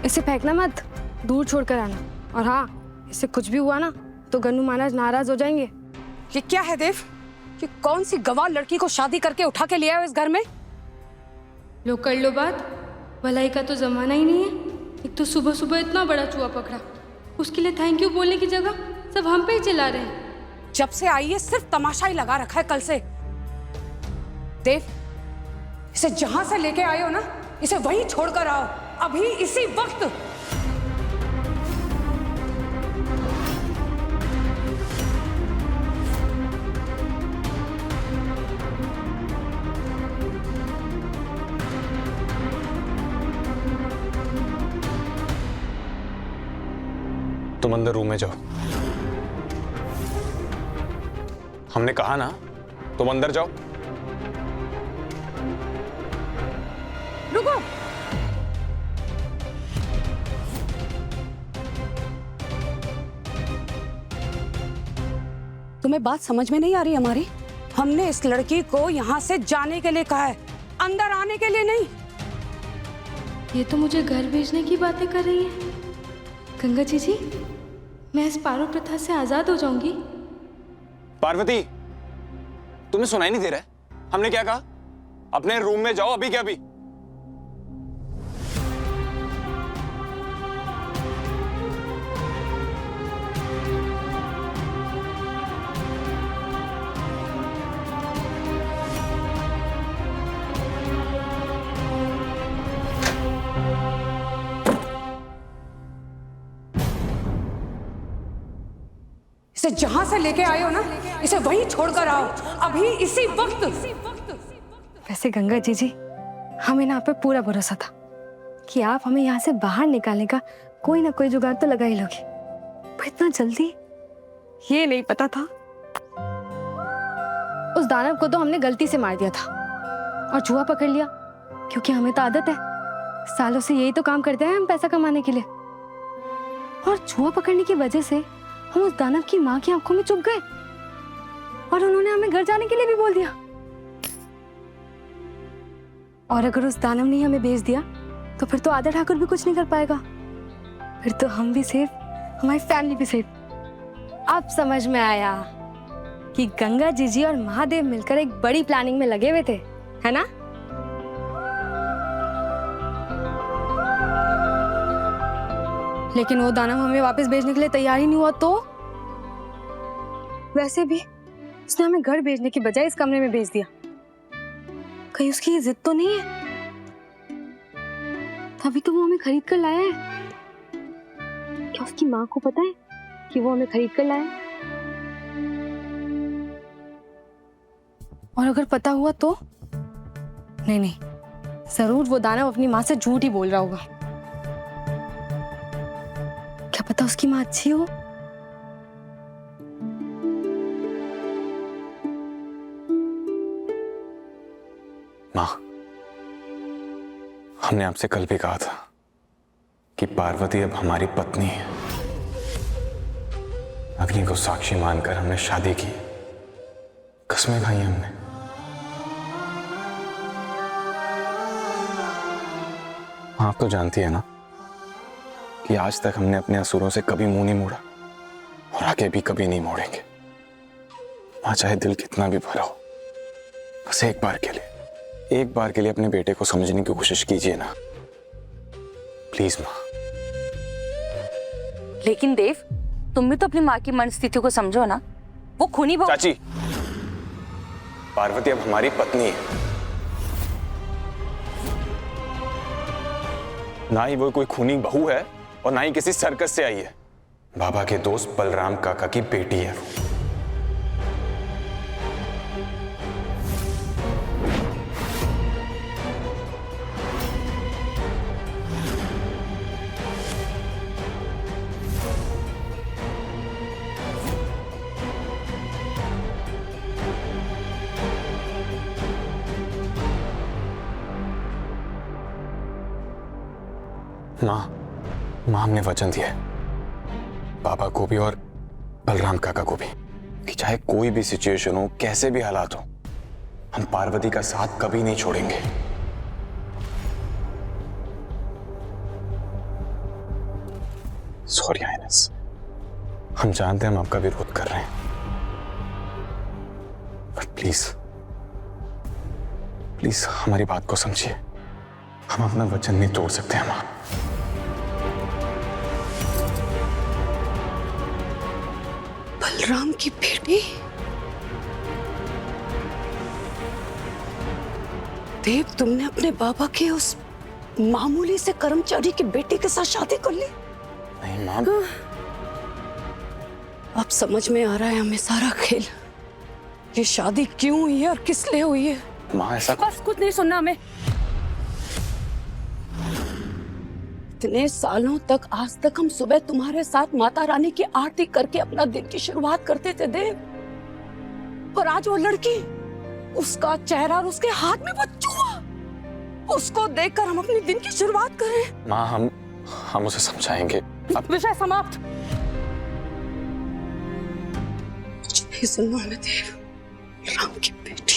इसे फेंकना मत, दूर छोड़कर आना। और हाँ, इससे कुछ भी हुआ ना तो गन्नू महाराज नाराज हो जाएंगे। ये क्या है देव? ये कौन सी गंवार लड़की को शादी करके उठा के ले आए हो इस घर में? लो कर लो बात, भलाई का तो जमाना ही नहीं है। एक तो सुबह सुबह इतना बड़ा चूहा पकड़ा, उसके लिए थैंक यू बोलने की जगह सब हम पे ही चिल्ला रहे हैं। जब से आई है सिर्फ तमाशा ही लगा रखा है कल से। देव, इसे जहां से लेके आए हो ना, इसे वहीं छोड़कर आओ, अभी इसी वक्त। तुम अंदर रूम में जाओ। हमने कहा ना, तुम अंदर जाओ। रुको। तुम्हें बात समझ में नहीं आ रही हमारी? हमने इस लड़की को यहाँ से जाने के लिए कहा है, अंदर आने के लिए नहीं। ये तो मुझे घर भेजने की बातें कर रही है। गंगा जी, मैं इस पारो प्रथा से आजाद हो जाऊंगी। पार्वती, तुम्हें सुनाई नहीं दे रहा है? हमने क्या कहा? अपने रूम में जाओ अभी के अभी। इसे जहां से लेके आए हो ना, इसे वहीं छोड़कर आओ, अभी इसी वक्त। वैसे गंगा जी, हमें ना आप पे पूरा भरोसा था कि आप हमें यहाँ से बाहर निकालने का कोई ना कोई जुगाड़ तो लगा ही लोगे, पर इतना जल्दी ये नहीं पता था। उस दानव को तो हमने गलती से मार दिया था और चूहा पकड़ लिया, क्योंकि हमें तो आदत है, सालों से यही तो काम करते हैं हम पैसा कमाने के लिए। और चूहा पकड़ने की वजह से हम उस दानव की माँ की आंखों में चुभ गए और उन्होंने हमें घर जाने के लिए भी बोल दिया। और अगर उस दानव ने हमें भेज दिया तो फिर तो आदर ठाकुर भी कुछ नहीं कर पाएगा, फिर तो हम भी सेफ, हमारी फैमिली भी सेफ। अब समझ में आया कि गंगा जी और महादेव मिलकर एक बड़ी प्लानिंग में लगे हुए थे, है ना? लेकिन वो दानव हमें वापस भेजने के लिए तैयार ही नहीं हुआ तो? वैसे भी उसने हमें घर भेजने की बजाय इस कमरे में भेज दिया। कहीं उसकी ये जिद तो नहीं है? तभी तो वो हमें खरीद कर लाया है। क्या उसकी माँ को पता है कि वो हमें खरीद कर लाया है? और अगर पता हुआ तो? नहीं, जरूर वो दानव अपनी माँ से झूठ ही बोल रहा होगा। क्या पता उसकी माँ अच्छी हो? माँ, हमने आपसे कल भी कहा था कि पार्वती अब हमारी पत्नी है। अग्नि को साक्षी मानकर हमने शादी की, कसमें खाई हमने। आप तो जानती है ना कि आज तक हमने अपने असुरों से कभी मुंह नहीं मोड़ा और आगे भी कभी नहीं मोड़ेंगे। मां, चाहे दिल कितना भी भरा हो, बस एक बार के लिए अपने बेटे को समझने की कोशिश कीजिए ना, प्लीज मां। लेकिन देव, तुम भी तो अपनी माँ की मनस्थिति को समझो ना, वो खूनी बहू। चाची, पार्वती अब हमारी पत्नी है, ना ही वो कोई खूनी बहू है और ना ही किसी सर्कस से आई है। बाबा के दोस्त बलराम काका की बेटी है वो। माँ, हमने वचन दिया है बाबा को भी और बलराम काका को भी कि चाहे कोई भी सिचुएशन हो, कैसे भी हालात हो, हम पार्वती का साथ कभी नहीं छोड़ेंगे। सॉरी आइनस, हम जानते हैं हम आपका विरोध कर रहे हैं, बट प्लीज प्लीज हमारी बात को समझिए। हम अपना वचन नहीं तोड़ सकते हैं मां। बलराम की बेटी? देव, तुमने अपने बाबा के उस मामूली से कर्मचारी की बेटी के साथ शादी कर ली? नहीं मां। अब समझ में आ रहा है हमें सारा खेल। ये शादी क्यों हुई है और किस लिए हुई है। मां ऐसा बस कुछ नहीं सुनना हमें। इतने सालों तक, आज तक हम सुबह तुम्हारे साथ माता रानी की आरती करके अपना दिन की शुरुआत करते थे देव। और आज वो लड़की, उसका चेहरा और उसके हाथ में वो चूहा, उसको देखकर हम अपने दिन की शुरुआत कर रहे हैं। मां, हम उसे समझाएंगे। विषय समाप्त। कुछ नहीं सुनना हमें देव। राम की बेटी।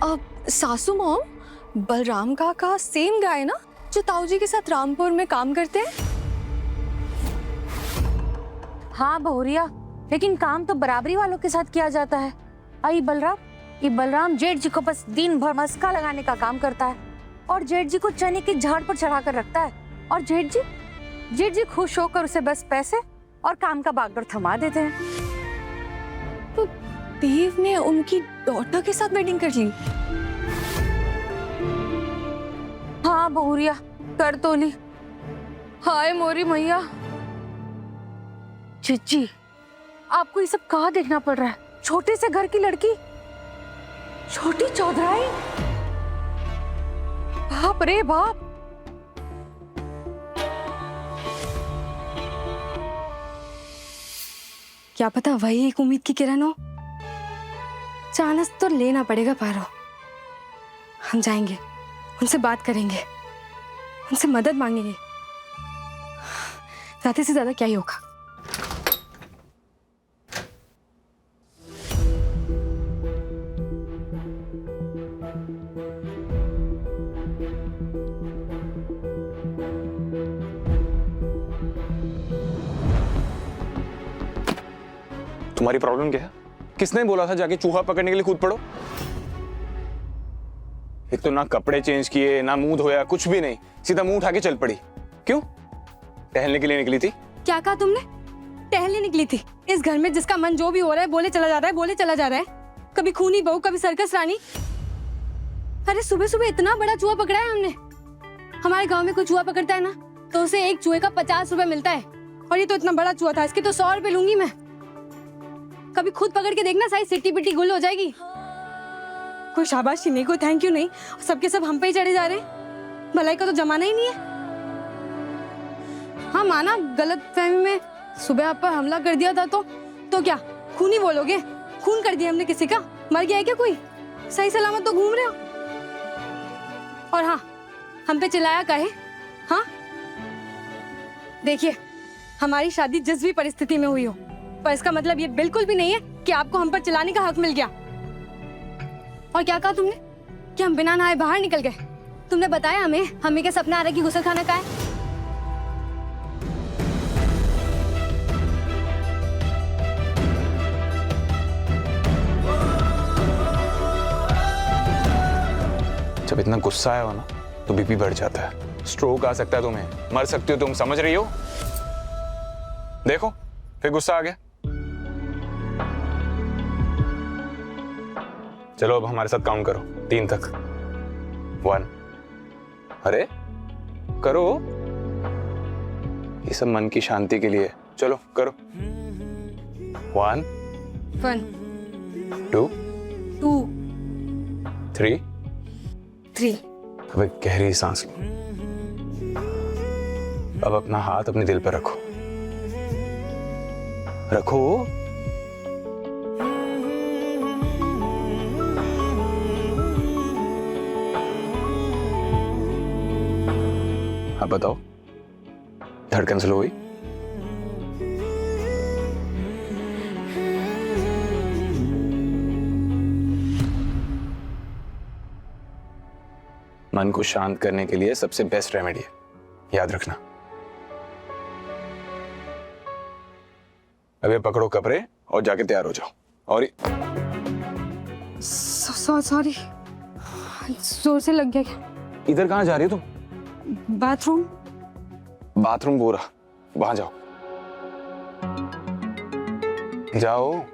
अब सासू मॉम, बलराम काका सेम गाय ना जो ताऊ जी के साथ रामपुर में काम करते हैं? हाँ बहुरिया, लेकिन काम तो बराबरी वालों के साथ किया जाता है। ये बलराम जेठ जी को बस दिन भर मस्का लगाने का काम करता है और जेठ जी को चने की झाड़ पर चढ़ा कर रखता है, और जेठ जी खुश होकर उसे बस पैसे और काम का बागडोर थमा देते हैं। तो देव ने उनकी डॉटर के साथ वेडिंग कर ली? हाँ बहुरिया, कर तो ली। हाय मोरी मैया। जीजी, आपको ये सब कहाँ देखना पड़ रहा है? छोटे से घर की लड़की, छोटी चौधराई। बाप रे बाप। क्या पता वही एक उम्मीद की किरण हो। चांस तो लेना पड़ेगा पारो। हम जाएंगे, उनसे बात करेंगे, उनसे मदद मांगेंगे। ज्यादा से ज्यादा क्या ही होगा। तुम्हारी प्रॉब्लम क्या है? किसने बोला था जाके चूहा पकड़ने के लिए कूद पड़ो? एक तो ना कपड़े चेंज किए, ना मुंह धोया, कुछ भी नहीं, सीधा मुंह उठा के चल पड़ी। क्यों? टहलने के लिए निकली थी? क्या कहा तुमने? टहलने निकली थी? इस घर में जिसका मन जो भी हो रहा है बोले चला जा रहा है, बोले चला जा रहा है। कभी खूनी बहू, कभी सर्कस रानी। अरे सुबह सुबह इतना बड़ा चूहा पकड़ा है हमने। हमारे गांव में कोई चूहा पकड़ता है ना तो उसे एक चूहे का 50 रुपए मिलता है, और ये तो इतना बड़ा चूहा था, इसके तो 100 रुपए लूंगी मैं। कभी खुद पकड़ के देखना, सारी सिट्टी पिट्टी गुल हो जाएगी। कोई शाबाशी नहीं, कोई थैंक यू नहीं, सबके सब हम पे ही चढ़े जा रहे हैं। भलाई का तो जमाना ही नहीं है। हाँ माना गलत फहमी में सुबह आप पर हमला कर दिया था तो क्या खूनी बोलोगे? खून कर दिया हमने किसी का? मर गया है क्या कोई? सही सलामत तो घूम रहे हो। और हाँ, हम पे चिल्लाया काहे? हाँ देखिए, हमारी शादी जिस भी परिस्थिति में हुई हो, पर इसका मतलब ये बिल्कुल भी नहीं है कि आपको हम पर चिल्लाने का हक मिल गया। और क्या कहा तुमने कि हम बिना नहाए बाहर निकल गए? तुमने बताया हमें क्या सपना आ रहा है कि गुस्लखाना का है? जब इतना गुस्सा आया हो ना तो बीपी बढ़ जाता है, स्ट्रोक आ सकता है तुम्हें, मर सकती हो तुम, समझ रही हो? देखो फिर गुस्सा आ गया। चलो अब हमारे साथ काउंट करो 3 तक। 1। अरे करो, ये सब मन की शांति के लिए। चलो करो। 1 1 2 2 3। 3। अब एक गहरी सांस लो। अब अपना हाथ अपने दिल पर रखो। रखो। अब बताओ, धड़कन स्लो हुई? मन को शांत करने के लिए सबसे बेस्ट रेमेडी है, याद रखना। अबे पकड़ो कपड़े और जाके तैयार हो जाओ। और सॉरी, जोर से लग गया क्या? इधर कहाँ जा रही हो तुम? बाथरूम। बाथरूम पूरा, वहां जाओ जाओ।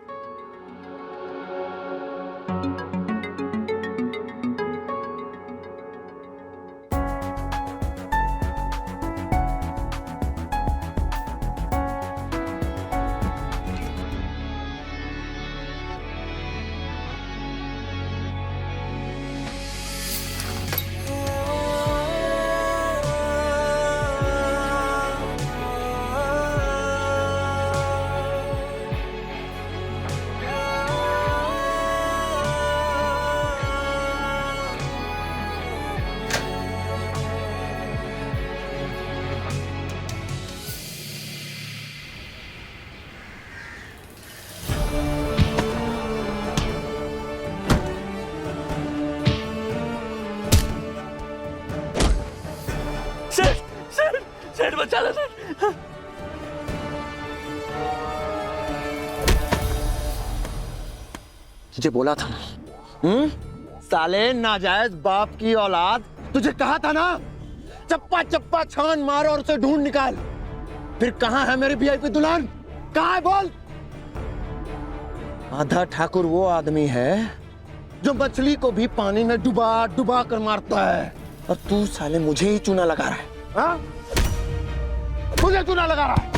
सेठ बचा लो सर। तुझे बोला था ना, साले नाजायज बाप की औलाद, तुझे कहा था ना, चप्पा चप्पा छान मारो और उसे ढूंढ निकाल। फिर कहां है मेरी वीआईपी दुल्हन? कहां है बोल? आधा ठाकुर वो आदमी है जो मछली को भी पानी में डुबा डुबा कर मारता है, और तू साले मुझे ही चूना लगा रहा है। हाँ? मुझे चूना लगा रहा है।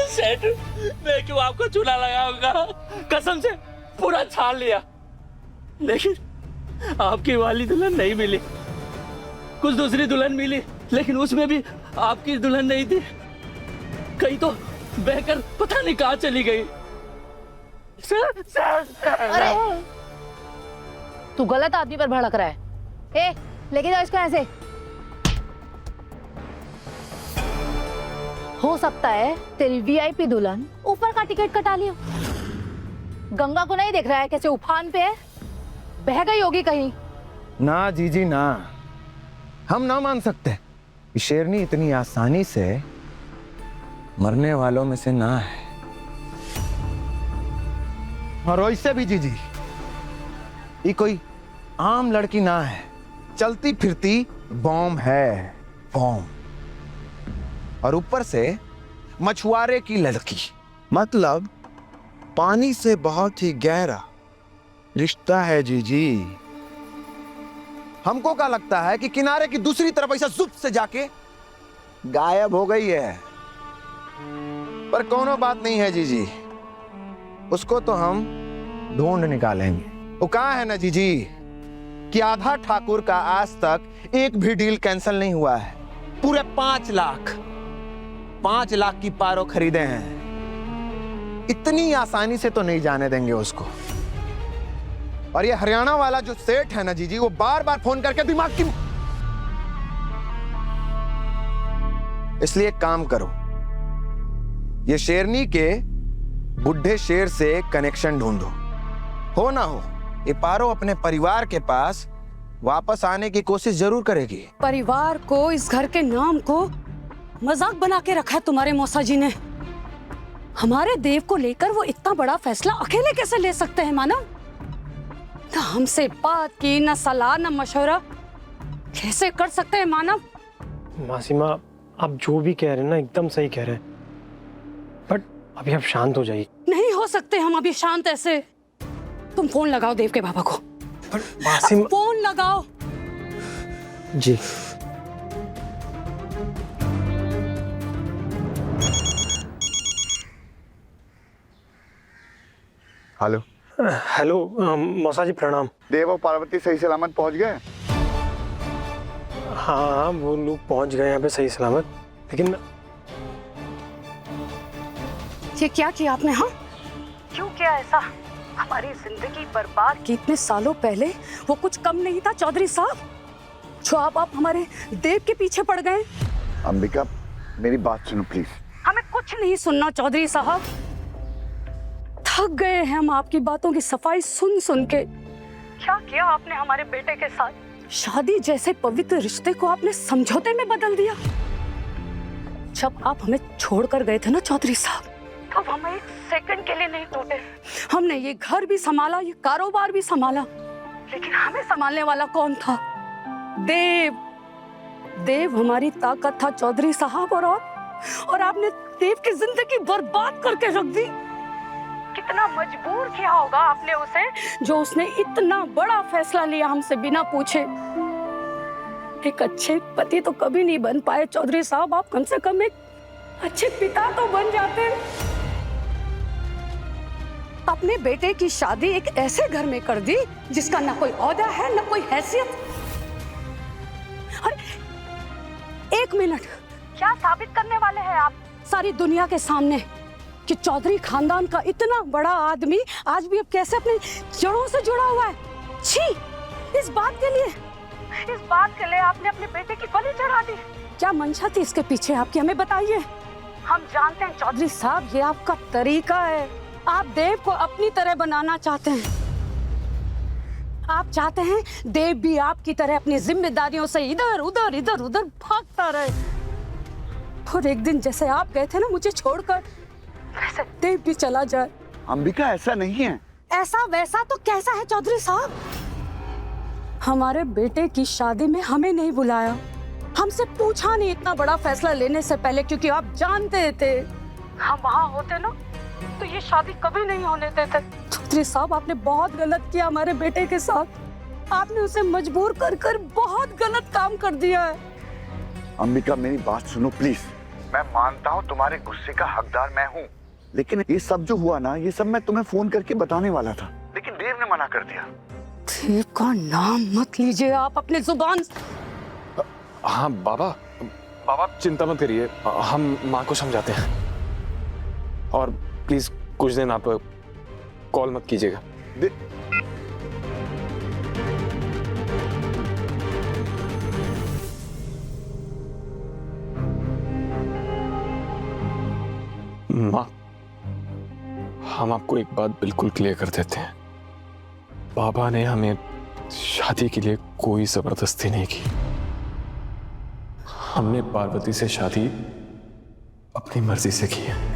सेठ, मैं क्यों आपको चूना लगाऊंगा? कसम से पूरा छान लिया, लेकिन आपकी वाली दुल्हन नहीं मिली। कुछ दूसरी दुल्हन मिली, लेकिन उसमें भी आपकी दुल्हन नहीं थी। कहीं तो बहकर पता नहीं कहां चली गई। अरे तू गलत आदमी पर भड़क रहा है। ए, लेके जाओ इसको ऐसे। हो सकता है तेरी वीआईपी दुल्हन ऊपर का टिकट कटा लिया। गंगा को नहीं देख रहा है कैसे उफान पे है? बह गई होगी कहीं। ना जीजी ना, हम ना मान सकते कि शेरनी इतनी आसानी से मरने वालों में से ना है। और वैसे भी जीजी, ये कोई आम लड़की ना है, चलती फिरती बॉम्ब है, बॉम्ब। और ऊपर से मछुआरे की लड़की, मतलब पानी से बहुत ही गहरा रिश्ता है जीजी। हमको क्या लगता है कि किनारे की दूसरी तरफ ऐसा जुप से जाके गायब हो गई है, पर कोनो बात नहीं है जीजी, उसको तो हम ढूंढ निकालेंगे। वो कहाँ है ना जीजी कि आधा ठाकुर का आज तक एक भी डील कैंसिल नहीं हुआ है। पूरे 5 लाख की पारो खरीदे हैं। इतनी आसानी से तो नहीं जाने देंगे उसको। और ये हरियाणा वाला जो सेठ है ना जीजी, वो बार बार फोन करके दिमाग की, इसलिए एक काम करो, ये शेरनी के बुढ़े शेर से कनेक्शन ढूंढो। हो ना हो ये पारो अपने परिवार के पास वापस आने की कोशिश जरूर करेगी। परिवार को, इस घर के नाम को मजाक बना के रखा है तुम्हारे मौसा जी ने। हमारे देव को लेकर वो इतना बड़ा फैसला अकेले कैसे ले सकते हैं मानव? ना हमसे बात की, ना सलाह, ना मशवरा, कैसे कर सकते हैं मानव? मासीमा, आप जो भी कह रहे हैं ना एकदम सही कह रहे हैं, बट अभी आप शांत हो जाइए। नहीं हो सकते हम अभी शांत ऐसे। तुम फोन लगाओ देव के बाबा को। मासीमा, फोन लगाओ। जी। हेलो। हेलो मौसा जी, प्रणाम। देव और पार्वती सही सलामत पहुंच गए? हाँ, वो लोग पहुंच गए यहाँ पे सही सलामत, लेकिन ये क्या किया आपने? हाँ, क्यों किया ऐसा? हमारी जिंदगी बर्बाद की इतने सालों पहले वो कुछ कम नहीं था चौधरी साहब, जो आप हमारे देव के पीछे पड़ गए। अंबिका, मेरी बात सुनो प्लीज। हमें कुछ नहीं सुनना चौधरी साहब, थक गए हैं हम आपकी बातों की सफाई सुन सुन के। क्या किया आपने हमारे बेटे के साथ? शादी जैसे पवित्र रिश्ते को आपने समझौते में बदल दिया। जब आप हमें छोड़कर गए थे ना चौधरी साहब, तब हम एक सेकंड के लिए नहीं टूटे। हमने ये घर भी संभाला, ये कारोबार भी संभाला, लेकिन हमें संभालने वाला कौन था? देव। देव हमारी ताकत था चौधरी साहब, और आपने देव की जिंदगी बर्बाद करके रख दी। कितना मजबूर किया होगा आपने उसे, जो उसने इतना बड़ा फैसला लिया हमसे बिना पूछे। एक अच्छे पति तो कभी नहीं बन पाए चौधरी साहब, आप कम से कम एक अच्छे पिता तो बन जाते। अपने बेटे की शादी एक ऐसे घर में कर दी जिसका ना कोई औहदा है ना कोई हैसियत। अरे एक मिनट, क्या साबित करने वाले हैं आप सारी दुनिया के सामने कि चौधरी खानदान का इतना बड़ा आदमी आज भी अब कैसे अपने जड़ों से जुड़ा हुआ है? छी, इस बात के लिए आपने अपने बेटे की बलि चढ़ा दी। क्या मंशा थी इसके पीछे आपकी, हमें बताइए। हम जानते हैं चौधरी साहब, ये आपका तरीका है। आप देव को अपनी तरह बनाना चाहते हैं। आप चाहते हैं देव भी आपकी तरह अपनी जिम्मेदारियों से इधर उधर भागता रहे। और एक दिन जैसे आप गए थे ना मुझे छोड़कर, वैसे देव भी चला जाए। अंबिका, ऐसा नहीं है। ऐसा वैसा तो कैसा है चौधरी साहब? हमारे बेटे की शादी में हमें नहीं बुलाया, हमसे पूछा नहीं इतना बड़ा फैसला लेने से पहले, क्योंकि आप जानते थे हम वहाँ होते ना तो ये शादी कभी नहीं होने देते। चौधरी साहब, आपने बहुत गलत किया हमारे बेटे के साथ। आपने उसे मजबूर कर कर बहुत गलत काम कर दिया है। अंबिका, मेरी बात सुनो प्लीज। मैं मानता हूँ तुम्हारे गुस्से का हकदार मैं हूँ, लेकिन ये सब जो हुआ ना, ये सब मैं तुम्हें फोन करके बताने वाला था, लेकिन देव ने मना कर दिया। देव का नाम मत लीजिए आप अपने जुबान से। हाँ बाबा, चिंता मत करिए, हम माँ को समझाते हैं। और प्लीज कुछ दिन आप कॉल मत कीजिएगा। माँ, हम आपको एक बात बिल्कुल क्लियर कर देते हैं। बाबा ने हमें शादी के लिए कोई जबरदस्ती नहीं की। हमने पार्वती से शादी अपनी मर्जी से की है।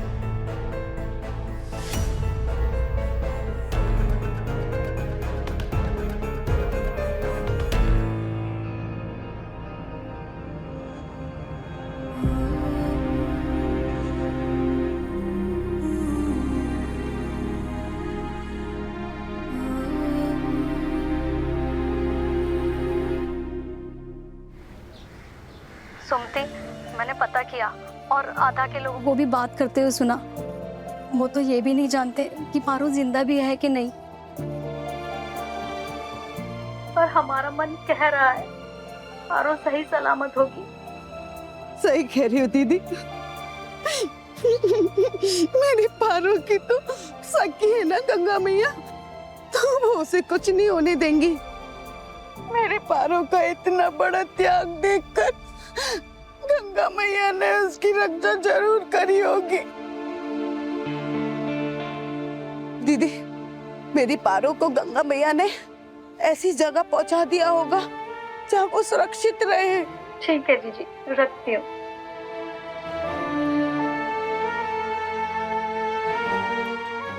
सुमति, मैंने पता किया और आधा के लोगों को भी बात करते हुए सुना। वो तो ये भी नहीं जानते कि पारो जिंदा भी है कि नहीं, पर हमारा मन कह रहा है पारो सही सलामत होगी। सही कह रही हो दीदी। मेरी पारो की तो सखी है ना गंगा मैया, तो वो उसे कुछ नहीं होने देंगी। मेरे पारो का इतना बड़ा त्याग देखकर गंगा मैया ने उसकी रक्षा जरूर करी होगी। दीदी, मेरी पारो को गंगा मैया ने ऐसी जगह पहुंचा दिया होगा जहाँ वो सुरक्षित रहे। ठीक है जीजी, रखती हूँ।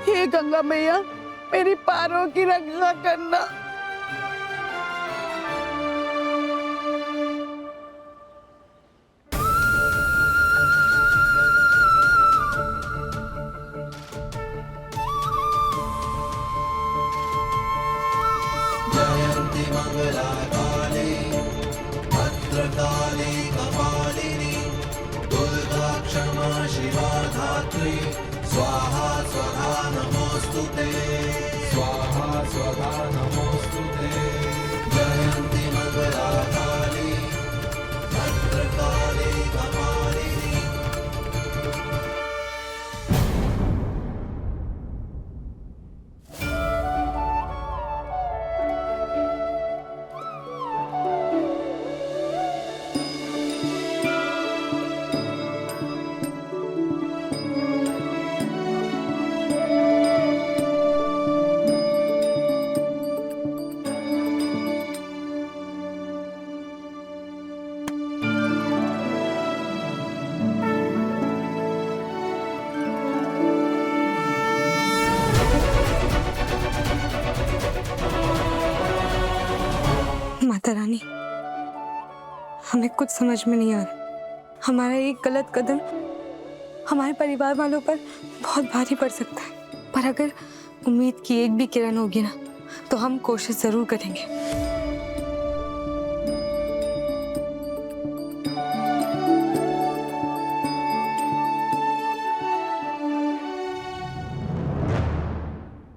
हे गंगा मैया, मेरी पारो की रक्षा करना। रानी, हमें कुछ समझ में नहीं आ रहा। हमारा एक गलत कदम हमारे परिवार वालों पर बहुत भारी पड़ सकता है, पर अगर उम्मीद की एक भी किरण होगी ना, तो हम कोशिश जरूर करेंगे।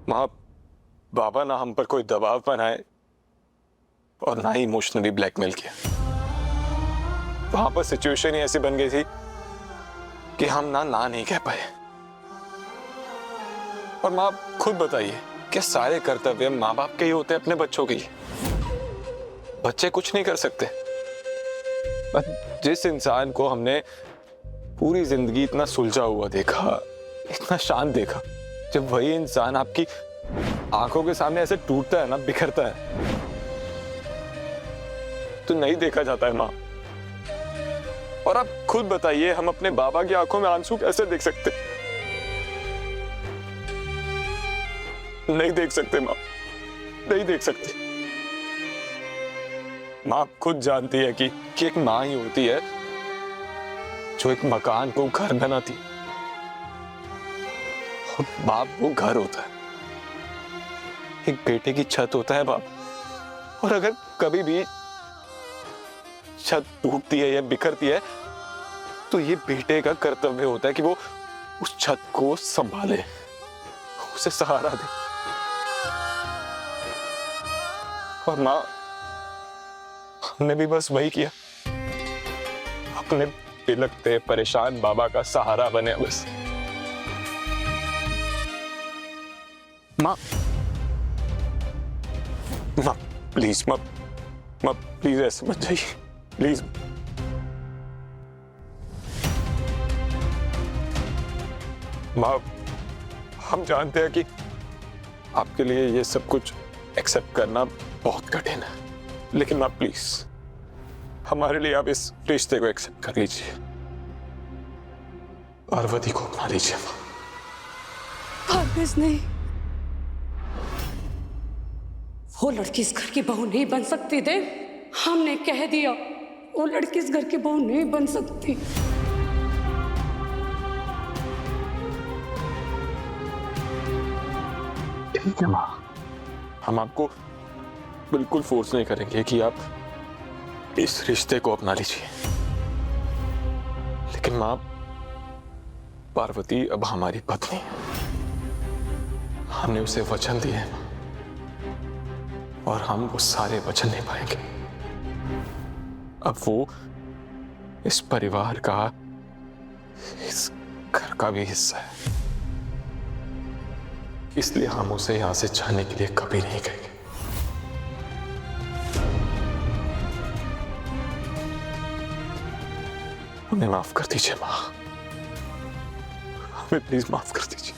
माँ, बाबा ना हम पर कोई दबाव बनाए और ना ही इमोशनली ब्लैकमेल किया। वहां पर सिचुएशन ही ऐसी बन गई थी कि हम ना नहीं कह पाए। और माँ खुद बताइए, क्या सारे कर्तव्य माँ बाप के ही होते हैं अपने बच्चों के लिए? बच्चे कुछ नहीं कर सकते। जिस इंसान को हमने पूरी जिंदगी इतना सुलझा हुआ देखा, इतना शांत देखा, जब वही इंसान आपकी आंखों के सामने ऐसे टूटता है ना, बिखरता है, तो नहीं देखा जाता है माँ। और आप खुद बताइए, हम अपने बाबा की आंखों में आंसू कैसे देख सकते? नहीं देख सकते माँ, नहीं देख सकते। माँ आप खुद जानती है कि एक माँ ही होती है जो एक मकान को घर बनाती है, और बाप वो घर होता है, एक बेटे की छत होता है बाप। और अगर कभी भी छत टूटती है या बिखरती है, तो ये बेटे का कर्तव्य होता है कि वो उस छत को संभाले, उसे सहारा दे। और माँ, हमने भी बस वही किया, अपने बिलखते परेशान बाबा का सहारा बने बस। माँ प्लीज, माँ प्लीज ऐसे मत जाइए, प्लीज। माँ, हम जानते हैं कि आपके लिए ये सब कुछ एक्सेप्ट करना बहुत कठिन है, लेकिन माँ प्लीज हमारे लिए आप इस रिश्ते को एक्सेप्ट कर लीजिए, पार्वती को अपना लीजिए। हरगिज़ नहीं, वो लड़की इस घर की बहू नहीं बन सकती देव। हमने कह दिया, वो लड़की इस घर की बहू नहीं बन सकती। ठीक है माँ, हम आपको बिल्कुल फोर्स नहीं करेंगे कि आप इस रिश्ते को अपना लीजिए, लेकिन माँ, पार्वती अब हमारी पत्नी है, हमने उसे वचन दिए हैं और हम वो सारे वचन निभाएंगे। अब वो इस परिवार का, इस घर का भी हिस्सा है, इसलिए हम उसे यहां से जाने के लिए कभी नहीं कहेंगे। हमें माफ कर दीजिए माँ, हमें प्लीज माफ कर दीजिए।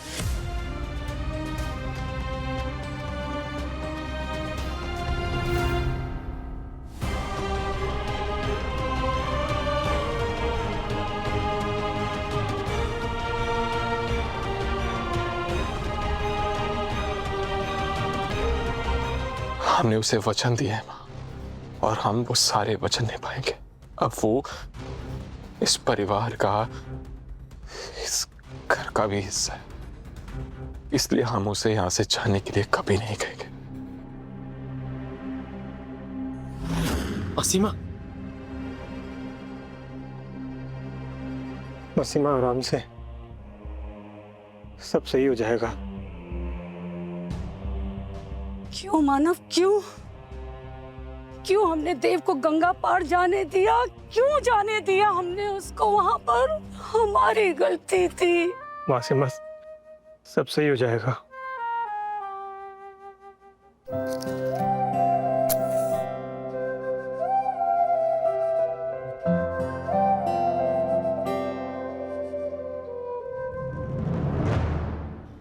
हमने उसे वचन दिए हैं माँ, और हम वो सारे वचन निभाएंगे। अब वो इस परिवार का, इस घर का भी हिस्सा है, इसलिए हम उसे यहां से जाने के लिए कभी नहीं कहेंगे। असीमा, असीमा आराम से, सब सही हो जाएगा। क्यों मानव, क्यों क्यों हमने देव को गंगा पार जाने दिया? क्यों जाने दिया हमने उसको वहां पर? हमारी गलती थी। मासिमा, सब सही हो जाएगा।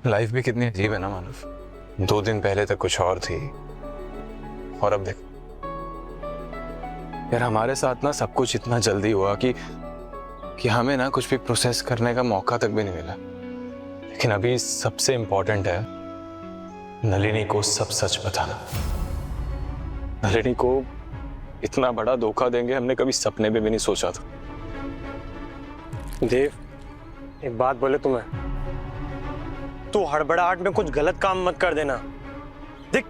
लाइफ भी कितनी अजीब है ना मानव। 2 दिन पहले तक कुछ और थी, और अब देख यार, हमारे साथ ना सब कुछ इतना जल्दी हुआ कि हमें ना कुछ भी प्रोसेस करने का मौका तक भी नहीं मिला। लेकिन अभी सबसे इंपॉर्टेंट है नलिनी को सब सच बताना, नलिनी को इतना बड़ा धोखा देंगे हमने कभी सपने में भी नहीं सोचा था। देव, एक बात बोले तुम्हें, तू हड़बड़ाहट में कुछ गलत काम मत कर देना। देख,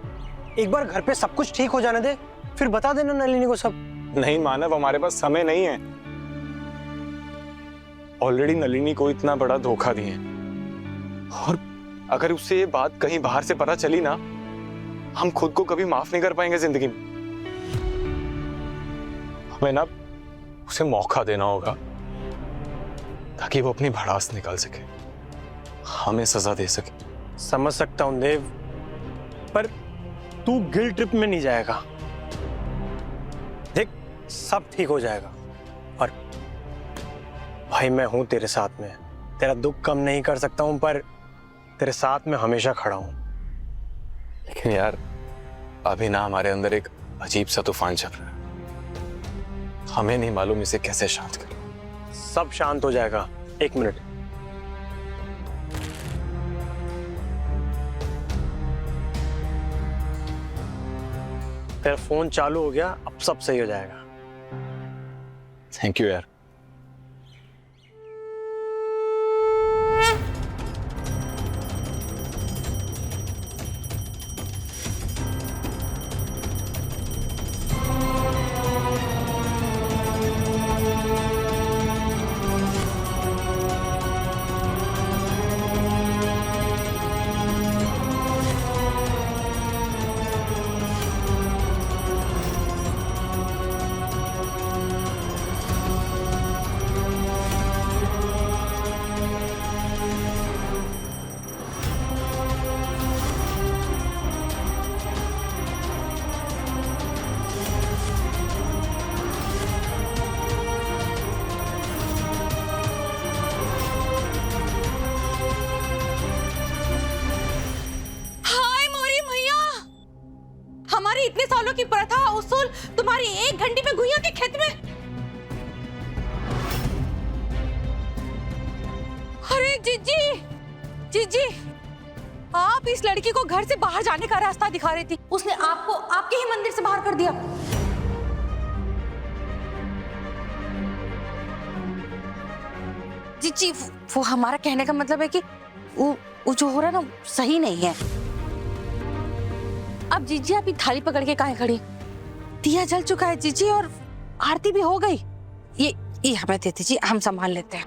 एक बार घर पे सब कुछ ठीक हो जाने दे, फिर बता देना नलिनी को सब। नहीं मानव, हमारे पास समय नहीं है। ऑलरेडी नलिनी को इतना बड़ा धोखा दिए, और अगर उससे ये बात कहीं बाहर से पता चली ना, हम खुद को कभी माफ नहीं कर पाएंगे जिंदगी में। हमें ना उसे मौका देना होगा ताकि वो अपनी भड़ास निकाल सके, हमें सजा दे सके। समझ सकता हूं देव, पर तू गिल्ट ट्रिप में नहीं जाएगा। देख, सब ठीक हो जाएगा, और भाई मैं हूं तेरे साथ में। तेरा दुख कम नहीं कर सकता हूं, पर तेरे साथ में हमेशा खड़ा हूं। लेकिन यार, अभी ना हमारे अंदर एक अजीब सा तूफान चल रहा है, हमें नहीं मालूम इसे कैसे शांत करें। सब शांत हो जाएगा, 1 मिनट। तेरा फोन चालू हो गया, अब सब सही हो जाएगा। थैंक यू यार। हमारी इतने सालों की प्रथा उसूल तुम्हारी 1 घंटे में गुइया के खेत में। अरे जीजी, जीजी, आप इस लड़की को घर से बाहर जाने का रास्ता दिखा रही थी, उसने आपको आपके ही मंदिर से बाहर कर दिया। जीजी, वो हमारा कहने का मतलब है कि वो जो हो रहा है ना, सही नहीं है। अब जीजी आप थाली पकड़ के काहे खड़ी? दिया जल चुका है जीजी, और आरती भी हो गई। ये हमें दे दीजिए, हम संभाल लेते हैं।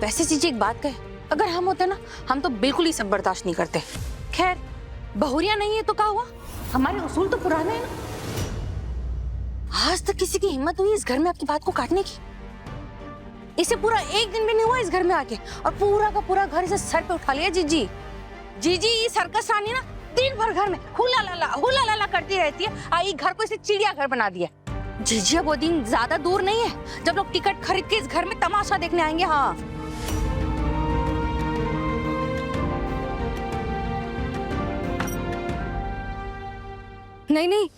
वैसे जीजी एक बात कहे, अगर हम होते ना, हम तो बिल्कुल ही सब बर्दाश्त नहीं करते। खैर, बहुरिया नहीं है तो क्या हुआ, हमारे उसूल तो पुराने हैं ना। आज तक किसी की हिम्मत हुई इस घर में आपकी बात को काटने की? इसे पूरा 1 दिन भी नहीं हुआ इस घर में आके, और पूरा का पूरा घर इसे सर पे उठा लिया। जीजी, जीजी, ये सर्कस रानी ना दिन भर घर में हुला लाला करती रहती है। आई घर को इसे चिड़ियाघर बना दिया। जीजी, अब वो दिन ज्यादा दूर नहीं है जब लोग टिकट खरीद के इस घर में तमाशा देखने आएंगे। हाँ, नहीं,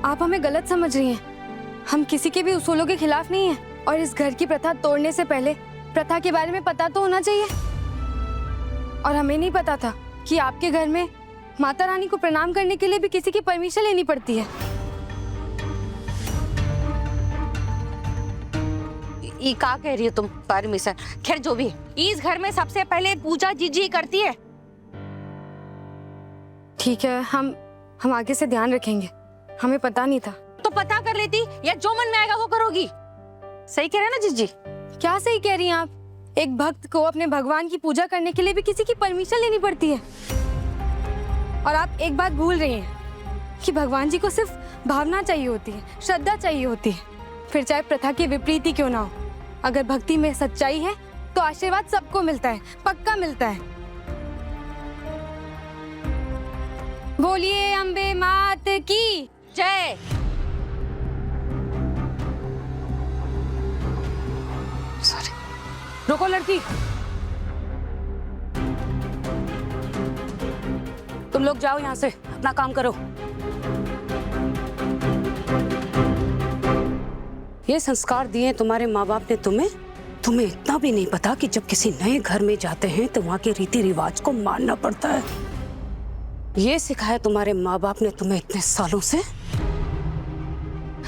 आप हमें गलत समझ रही हैं। हम किसी के भी उसूलों के खिलाफ नहीं हैं, और इस घर की प्रथा तोड़ने से पहले प्रथा के बारे में पता तो होना चाहिए। और हमें नहीं पता था कि आपके घर में माता रानी को प्रणाम करने के लिए भी किसी की परमिशन लेनी पड़ती है। ये क्या कह रही हो तुम, परमिशन? खैर जो भी, इस घर में सबसे पहले पूजा जीजी करती है। ठीक है, हम आगे से ध्यान रखेंगे। हमें पता नहीं था। तो पता कर लेती, या जो मन में आएगा वो करोगी। सही कह रहे हैं ना जीजी? क्या सही कह रही हैं आप? एक भक्त को अपने भगवान की पूजा करने के लिए भी किसी की परमिशन लेनी पड़ती है। और आप एक बात भूल रही हैं कि भगवान जी को सिर्फ भावना चाहिए होती है, श्रद्धा चाहिए होती है, फिर चाहे प्रथा के विपरीत ही क्यों ना हो। अगर भक्ति में सच्चाई है तो आशीर्वाद सबको मिलता है, पक्का मिलता है। बोलिए अम्बे मात की जय। सॉरी, रुको लड़की, तुम लोग जाओ यहाँ से, अपना काम करो। ये संस्कार दिए तुम्हारे माँ बाप ने तुम्हें, तुम्हें इतना भी नहीं पता कि जब किसी नए घर में जाते हैं तो वहाँ के रीति रिवाज को मानना पड़ता है। ये सिखाया तुम्हारे माँ बाप ने तुम्हें इतने सालों से?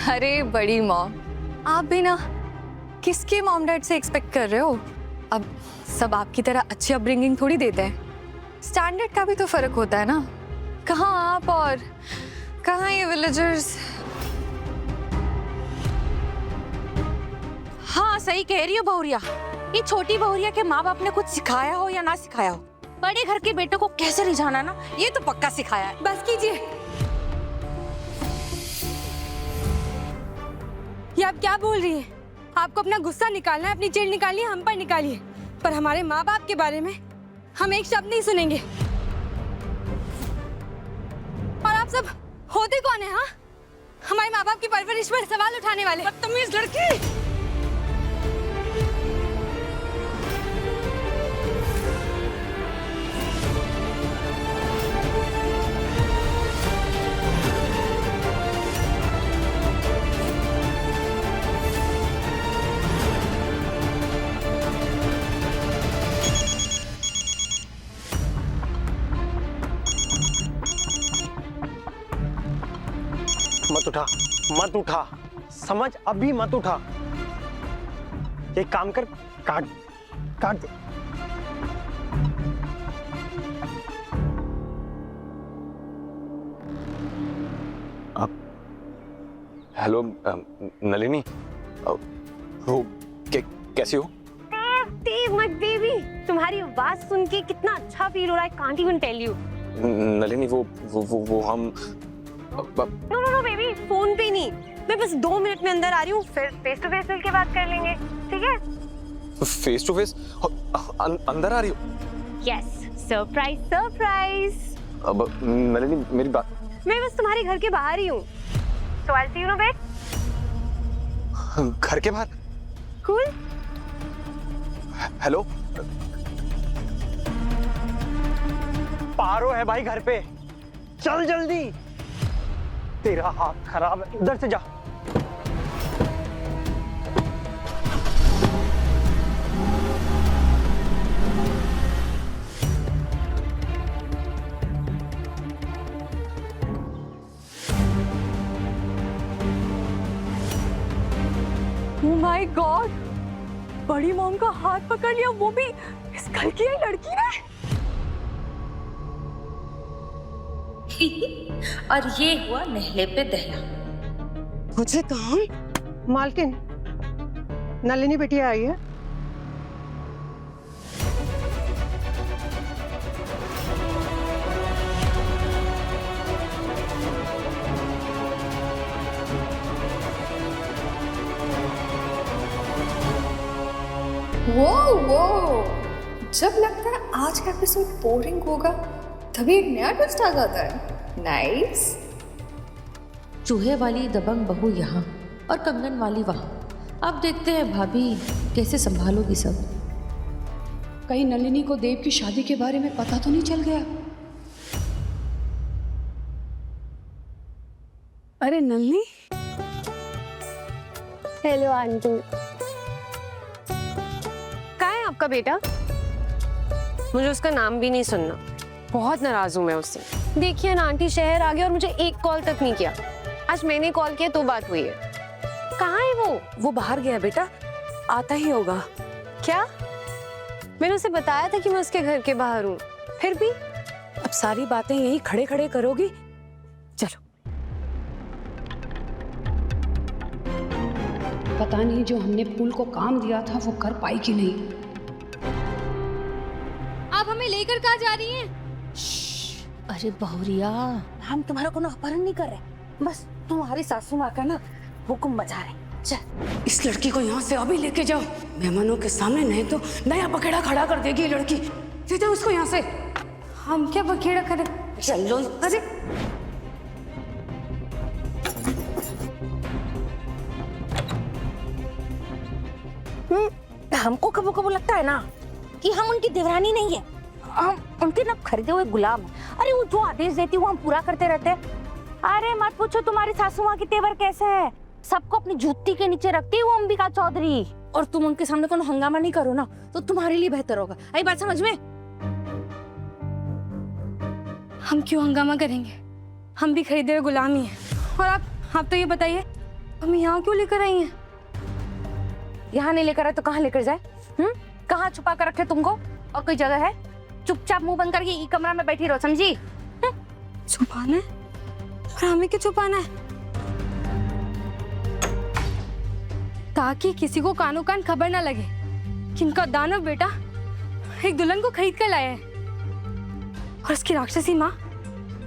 अरे बड़ी मॉम, आप भी ना किसके मॉम डैड से एक्सपेक्ट कर रहे हो? अब सब आपकी तरह अच्छी अपब्रिंगिंग थोड़ी देते हैं, स्टैंडर्ड का भी तो फर्क होता है ना। कहाँ आप और कहाँ ये विलेजर्स। हाँ सही कह रही हो बहुरिया। ये छोटी बहुरिया के माँ बाप ने कुछ सिखाया हो या ना सिखाया हो, बड़े घर के बेटों को कैसे रिझाना ना, ये तो पक्का सिखाया है। बस कीजिए। ये आप क्या बोल रही है? आपको अपना गुस्सा निकालना है, अपनी चिढ़ निकालनी है, हम पर निकालिए, पर हमारे माँ बाप के बारे में हम एक शब्द नहीं सुनेंगे। और आप सब होते कौन है? हाँ, हमारे माँ बाप की परवरिश पर सवाल उठाने वाले बदतमीज लड़की। मत उठा, मत उठा, समझ, अभी मत उठा। एक काम कर, काट काट दे। हेलो नलिनी, वो कैसी हो? देव मत बेबी, तुम्हारी आवाज सुन के कितना अच्छा फील हो रहा है, can't even tell you. Nalini वो हम नो बेबी, फोन पे नहीं, मैं बस 2 मिनट में अंदर आ रही हूँ, फिर फेस टू फेस मिल के बात कर लेंगे, ठीक है? फेस टू फेस अंदर आ रही हो? Yes, surprise surprise. अब नलिनी मेरी बात, मैं बस तुम्हारे घर के बाहर ही हूँ, so I'll see you in a bit. घर के बाहर? Cool. हेलो, पारो है भाई घर पे, चल जल्दी, तेरा हाथ खराब है, उधर से जा। Oh my God! बड़ी मॉम का हाथ पकड़ लिया, वो भी इस घर की लड़की ने। और ये हुआ नहले पे दहला। मुझे कहा मालकिन, नलिनी बेटी आई है। वो जब लगता है आज का एपिसोड बोरिंग होगा तभी एक नया ट्विस्ट आ जाता है। नाइस। चूहे वाली दबंग बहू यहाँ और कंगन वाली वहाँ। अब देखते हैं भाभी कैसे संभालोगी सब। कहीं नलिनी को देव की शादी के बारे में पता तो नहीं चल गया? अरे नलिनी। Hello aunty. कहाँ है आपका बेटा? मुझे उसका नाम भी नहीं सुनना, बहुत नाराज हूँ मैं उससे। देखिए ना आंटी, शहर आ गया और मुझे एक कॉल तक नहीं किया। आज मैंने कॉल किया तो बात हुई है। कहाँ है वो? वो बाहर गया बेटा, आता ही होगा। क्या? मैंने उसे बताया था कि मैं उसके घर के बाहर हूँ, फिर भी। अब सारी बातें यही खड़े खड़े करोगी? चलो। पता नहीं जो हमने फूल को काम दिया था वो कर पाई कि नहीं। आप हमें लेकर कहाँ जा रही हैं? अरे बहुरिया, हम तुम्हारा कोनो अपहरण नहीं कर रहे, बस तुम्हारी सासू माँ का ना हुक्म बजा रहे। चल, इस लड़की को यहाँ से अभी लेके जाओ मेहमानों के सामने, नहीं तो नया पखेड़ा खड़ा कर देगी ये लड़की। ले जाओ उसको यहाँ से। हम क्या पखेड़ा करें? चलो। अरे हमको कबो कबो लगता है ना कि हम उनकी देवरानी नहीं है, हम उनके ना खरीदे हुए गुलाम हैं। अरे वो जो आदेश देती है वो हम पूरा करते रहते हैं। अरे मत पूछो तुम्हारी सासू माँ की तेवर कैसे है, सबको अपनी जूती के नीचे रखती है वो अंबिका चौधरी। और तुम उनके सामने कोनो हंगामा नहीं करो ना तो तुम्हारे लिए बेहतर होगा। आई बात समझ में? हम क्यों हंगामा करेंगे? हम भी खरीदे हुए गुलाम ही हैं। और आप तो ये बताइए, हमें यहाँ क्यों लेकर आई हैं? यहाँ नहीं लेकर आए तो कहाँ लेकर जाए? कहाँ छुपा कर रखे तुमको? और कोई जगह है? चुपचाप मुंह बंद करके ई कमरा में बैठी रहो, समझी? छुपाना है? और हमें क्यों छुपाना है? ताकि किसी को कानो कान खबर ना लगे कि इनका दानव बेटा एक दुल्हन को खरीद कर लाया है। और उसकी राक्षसी माँ,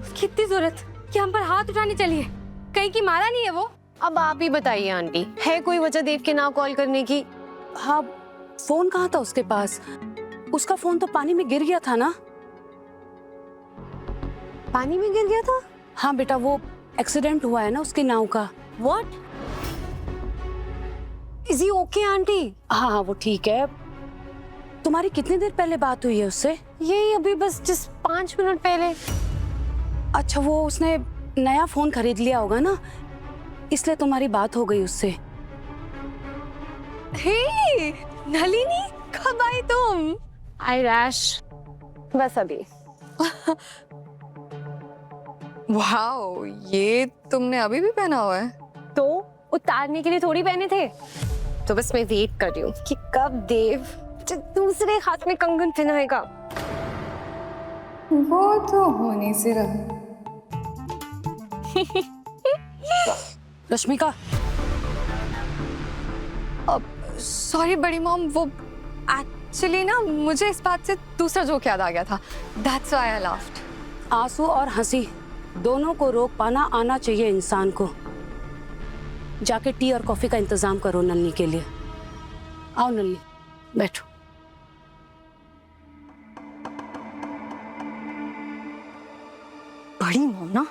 उसकी इतनी जरूरत कि हम पर हाथ उठाने चली है। कहीं की मारा नहीं है वो। अब आप ही बताइए आंटी, है कोई वजह देव के ना कॉल करने की? हाँ, फोन कहाँ था उसके पास? उसका फोन तो पानी में गिर गया था ना? पानी में गिर गया था? हाँ बेटा, वो एक्सीडेंट हुआ है ना उसकी नाव का। What? Is he okay aunty? हाँ, वो ठीक है। तुम्हारी कितनी देर पहले बात हुई है उससे? यही अभी बस 5 मिनट पहले। अच्छा, वो उसने नया फोन खरीद लिया होगा ना, इसलिए तुम्हारी बात हो गई उससे। हे नलिनी, कब आई तुम? आई रैश बस अभी। वाओ, ये तुमने अभी भी पहना हुआ है? तो उतारने के लिए थोड़ी पहने थे। तो बस मैं वेट कर रही हूँ कि कब देव दूसरे हाथ में कंगन पहनाएगा। वो तो होने से रहा। रश्मिका, सॉरी बड़ी मॉम, वो एक्चुअली ना मुझे इस बात से दूसरा जोक याद आ गया था। That's why I laughed. आंसू और हंसी दोनों को रोक पाना आना चाहिए इंसान को। जाके टी और कॉफी का इंतजाम करो नन्ही के लिए। आओ नन्ही, बैठो। बड़ी मॉम ना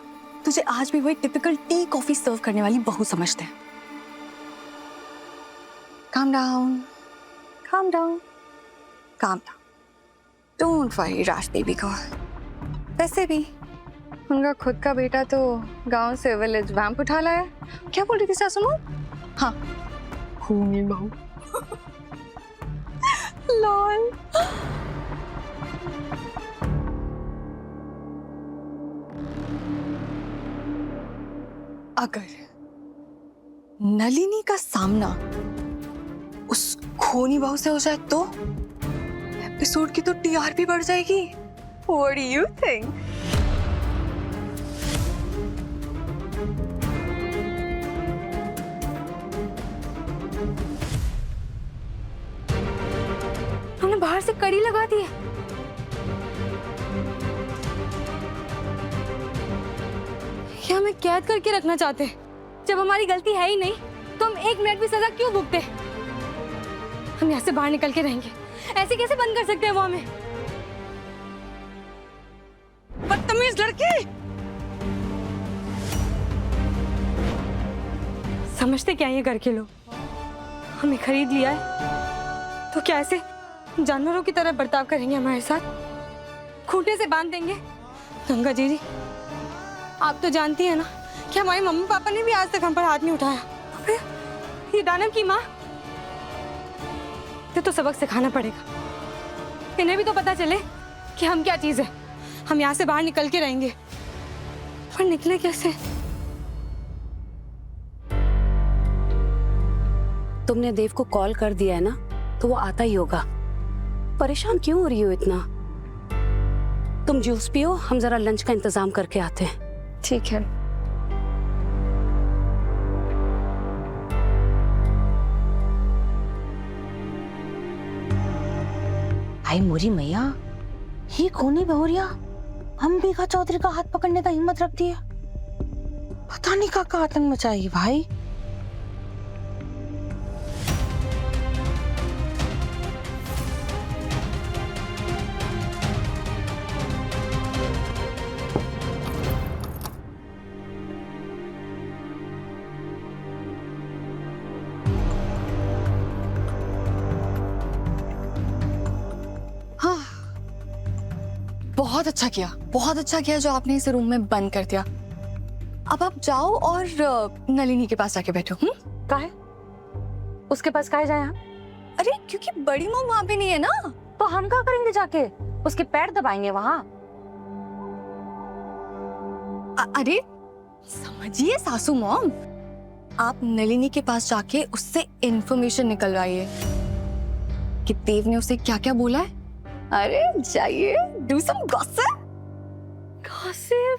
तुझे आज भी वही टिपिकल टी कॉफी सर्व करने वाली बहू समझते हैं। Calm down, calm down, calm down. Don't worry, Raj baby को। वैसे भी उनका खुद का बेटा तो गांव से विलेज वैम्प उठा लाया। क्या बोल रही थी सासू माँ? हाँ, खूनी बहू। लॉल। अगर नलिनी का सामना उस खूनी बहू से हो जाए तो एपिसोड की तो टीआरपी बढ़ जाएगी। What do you think? हमने बाहर से कड़ी लगा दी है। क्या हमें कैद करके रखना चाहते हैं? जब हमारी गलती है ही नहीं तो हम 1 मिनट भी सजा क्यों भुगते? हम यहाँ से बाहर निकल के रहेंगे। ऐसे कैसे बंद कर सकते हैं वो हमें? बदतमीज लड़की! समझते क्या ये घर के लोग? हमें खरीद लिया है तो क्या ऐसे जानवरों की तरह बर्ताव करेंगे हमारे साथ? खूंटे से बांध देंगे? गंगा जी, आप तो जानती है ना कि हमारे मम्मी पापा ने भी आज तक हम पर हाथ नहीं उठाया। तो फिर ये दानव की माँ, तो सबक सिखाना पड़ेगा। इन्हें भी तो पता चले कि हम क्या चीज है। हम यहाँ से बाहर निकल के रहेंगे, पर निकले कैसे? तुमने देव को कॉल कर दिया है ना, तो वो आता ही होगा। परेशान क्यों हो रही हो इतना? तुम जूस पियो, हम जरा लंच का इंतजाम करके आते हैं। ठीक है। आई मोरी मैया, ये खूनी बहुरिया अंबिका चौधरी का हाथ पकड़ने का हिम्मत रखती है। पता नहीं का आतंक मचाएगी भाई। बहुत अच्छा किया जो आपने इसे रूम में बंद कर दिया। अब आप जाओ और नलिनी के पास जाके बैठो। काहे? उसके पास काहे जाए हम? अरे क्योंकि बड़ी मॉम वहां पे नहीं है ना। तो हम क्या करेंगे जाके? उसके पैर दबाएंगे वहां? अरे समझिए सासू मॉम, आप नलिनी के पास जाके उससे इंफॉर्मेशन निकलवाइए कि देव ने उसे क्या क्या बोला है। अरे जाइए, डू सम गॉसिप। गॉसिप?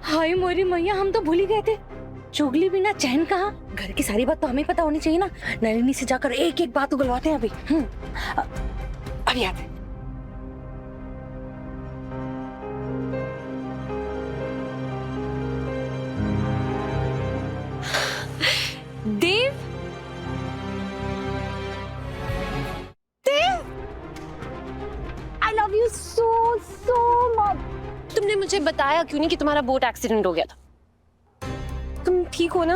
हाय मोरी मैया, हम तो भूल ही गए थे। चुगली बिना चैन कहाँ? घर की सारी बात तो हमें पता होनी चाहिए ना। नलिनी से जाकर एक एक बात उगलवाते हैं अभी। अभी आते हैं। देव, देव, I love you so much. तुमने मुझे बताया क्यों नहीं कि तुम्हारा बोट एक्सीडेंट हो गया था? तुम ठीक हो ना?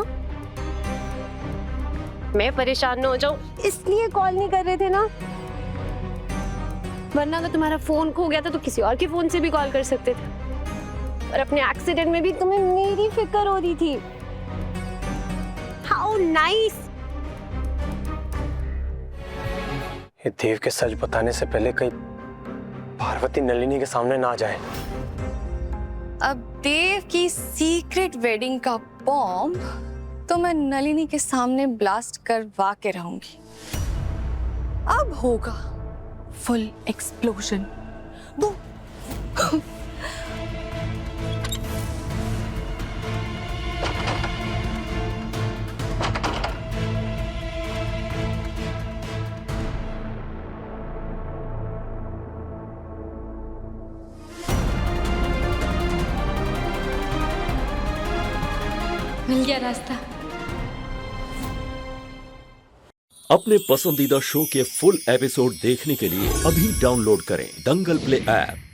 मैं परेशान न हो जाऊं इसलिए कॉल नहीं कर रहे थे ना, वरना अगर तुम्हारा फोन खो गया था तो किसी और के फोन से भी कॉल कर सकते थे। और अपने एक्सीडेंट में भी तुम्हें मेरी फिक्र हो रही थी। How nice. ये देव के सच बताने से पहले कहीं पार्वती नलिनी के सामने ना जाए। अब देव की सीक्रेट वेडिंग का बॉम्ब तो मैं नलिनी के सामने ब्लास्ट करवा के रहूंगी। अब होगा फुल एक्सप्लोजन। वो मिल गया रास्ता। अपने पसंदीदा शो के फुल एपिसोड देखने के लिए अभी डाउनलोड करें दंगल प्ले ऐप।